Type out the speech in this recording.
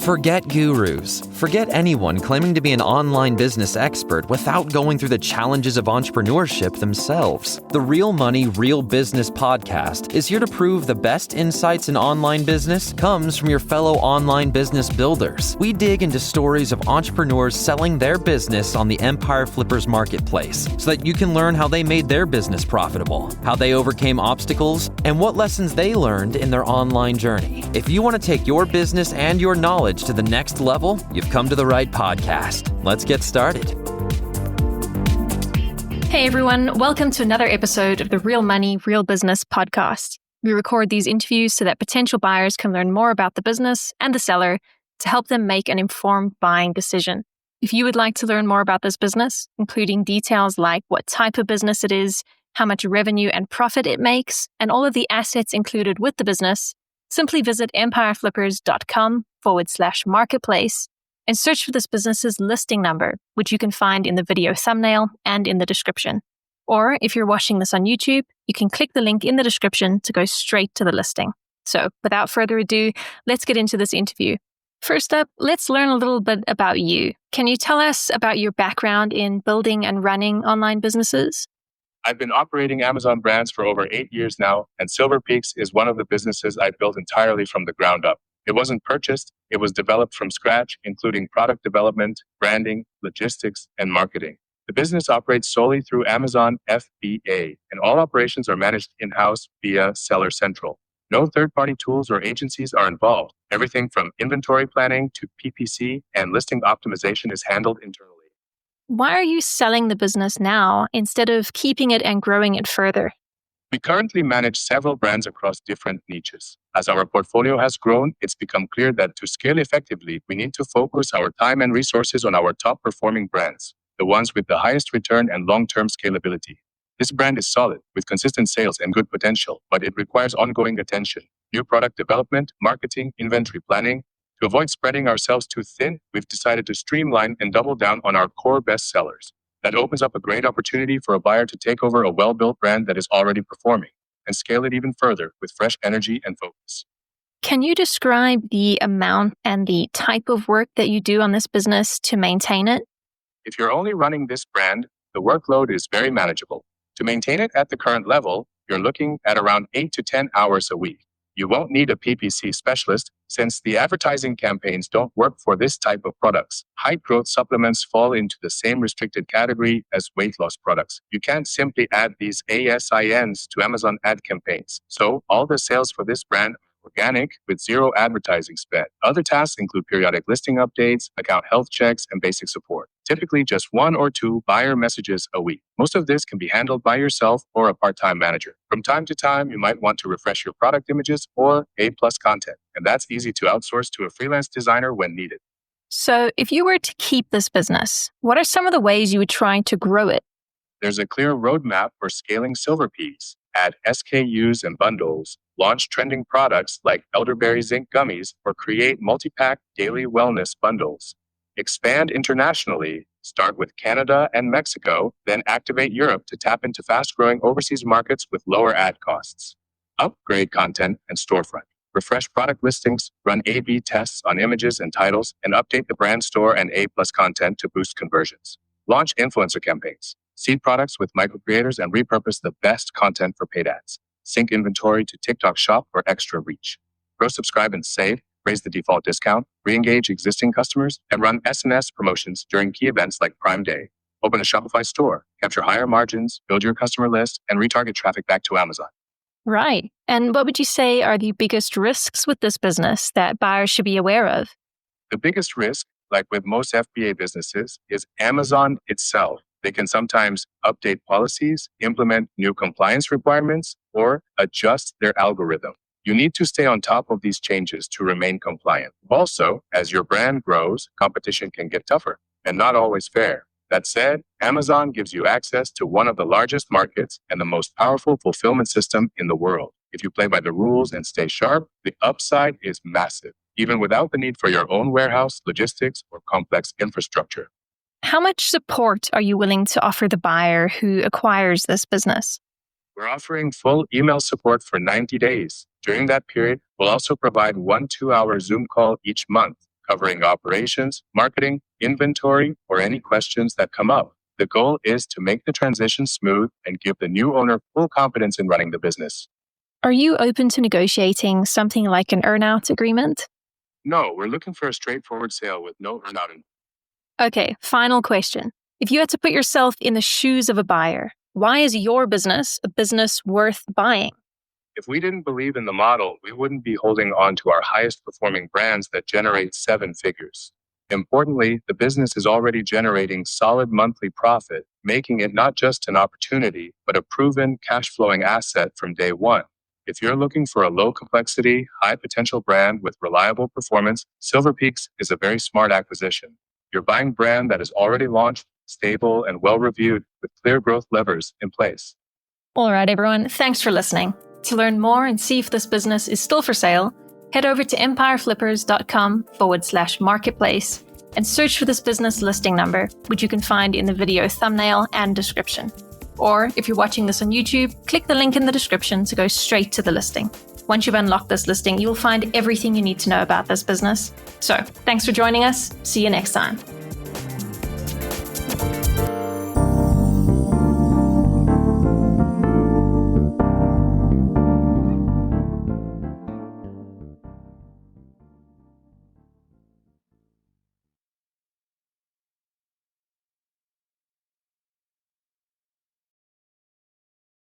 Forget gurus. Forget anyone claiming to be an online business expert without going through the challenges of entrepreneurship themselves. The Real Money, Real Business podcast is here to prove the best insights in online business comes from your fellow online business builders. We dig into stories of entrepreneurs selling their business on the Empire Flippers marketplace so that you can learn how they made their business profitable, how they overcame obstacles, and what lessons they learned in their online journey. If you want to take your business and your knowledge to the next level, you've come to the right podcast. Let's get started. Hey everyone, welcome to another episode of the Real Money, Real Business podcast. We record these interviews so that potential buyers can learn more about the business and the seller to help them make an informed buying decision. If you would like to learn more about this business, including details like what type of business it is, how much revenue and profit it makes, and all of the assets included with the business, simply visit empireflippers.com/marketplace and search for this business's listing number, which you can find in the video thumbnail and in the description. Or if you're watching this on YouTube, you can click the link in the description to go straight to the listing. So without further ado, let's get into this interview. First up, let's learn a little bit about you. Can you tell us about your background in building and running online businesses? I've been operating Amazon brands for over 8 years now, and Silver Peaks is one of the businesses I built entirely from the ground up. It wasn't purchased, it was developed from scratch, including product development, branding, logistics, and marketing. The business operates solely through Amazon FBA, and all operations are managed in-house via Seller Central. No third-party tools or agencies are involved. Everything from inventory planning to PPC and listing optimization is handled internally. Why are you selling the business now instead of keeping it and growing it further? We currently manage several brands across different niches. As our portfolio has grown, it's become clear that to scale effectively, we need to focus our time and resources on our top-performing brands, the ones with the highest return and long-term scalability. This brand is solid, with consistent sales and good potential, but it requires ongoing attention, new product development, marketing, inventory planning. To avoid spreading ourselves too thin, we've decided to streamline and double down on our core bestsellers. That opens up a great opportunity for a buyer to take over a well-built brand that is already performing and scale it even further with fresh energy and focus. Can you describe the amount and the type of work that you do on this business to maintain it? If you're only running this brand, the workload is very manageable. To maintain it at the current level, you're looking at around 8 to 10 hours a week. You won't need a PPC specialist since the advertising campaigns don't work for this type of products. Height growth supplements fall into the same restricted category as weight loss products. You can't simply add these ASINs to Amazon ad campaigns. So all the sales for this brand are organic with zero advertising spend. Other tasks include periodic listing updates, account health checks, and basic support. Typically just 1 or 2 buyer messages a week. Most of this can be handled by yourself or a part-time manager. From time to time, you might want to refresh your product images or A-plus content, and that's easy to outsource to a freelance designer when needed. So if you were to keep this business, what are some of the ways you would try to grow it? There's a clear roadmap for scaling Silver Peaks. Add SKUs and bundles, launch trending products like elderberry zinc gummies, or create multi-pack daily wellness bundles. Expand internationally, start with Canada and Mexico, then activate Europe to tap into fast-growing overseas markets with lower ad costs. Upgrade content and storefront. Refresh product listings, run A/B tests on images and titles, and update the brand store and A-plus content to boost conversions. Launch influencer campaigns. Seed products with micro-creators and repurpose the best content for paid ads. Sync inventory to TikTok Shop for extra reach. Grow, subscribe, and save. Raise the default discount, re-engage existing customers, and run SNS promotions during key events like Prime Day. Open a Shopify store, capture higher margins, build your customer list, and retarget traffic back to Amazon. Right. And what would you say are the biggest risks with this business that buyers should be aware of? The biggest risk, like with most FBA businesses, is Amazon itself. They can sometimes update policies, implement new compliance requirements, or adjust their algorithm. You need to stay on top of these changes to remain compliant. Also, as your brand grows, competition can get tougher and not always fair. That said, Amazon gives you access to one of the largest markets and the most powerful fulfillment system in the world. If you play by the rules and stay sharp, the upside is massive, even without the need for your own warehouse, logistics, or complex infrastructure. How much support are you willing to offer the buyer who acquires this business? We're offering full email support for 90 days. During that period, we'll also provide 1 2-hour Zoom call each month. covering operations, marketing, inventory, or any questions that come up. The goal is to make the transition smooth and give the new owner full confidence in running the business. Are you open to negotiating something like an earn-out agreement? No, we're looking for a straightforward sale with no earn-out. Okay, final question. If you had to put yourself in the shoes of a buyer, why is your business a business worth buying? If we didn't believe in the model, we wouldn't be holding on to our highest performing brands that generate 7 figures. Importantly, the business is already generating solid monthly profit, making it not just an opportunity, but a proven cash flowing asset from day one. If you're looking for a low complexity, high potential brand with reliable performance, Silver Peaks is a very smart acquisition. You're buying a brand that is already launched, stable, and well reviewed with clear growth levers in place. All right, everyone, thanks for listening. To learn more and see if this business is still for sale, head over to empireflippers.com/marketplace and search for this business listing number, which you can find in the video thumbnail and description. Or if you're watching this on YouTube, click the link in the description to go straight to the listing. Once you've unlocked this listing, you'll find everything you need to know about this business. So, thanks for joining us. See you next time.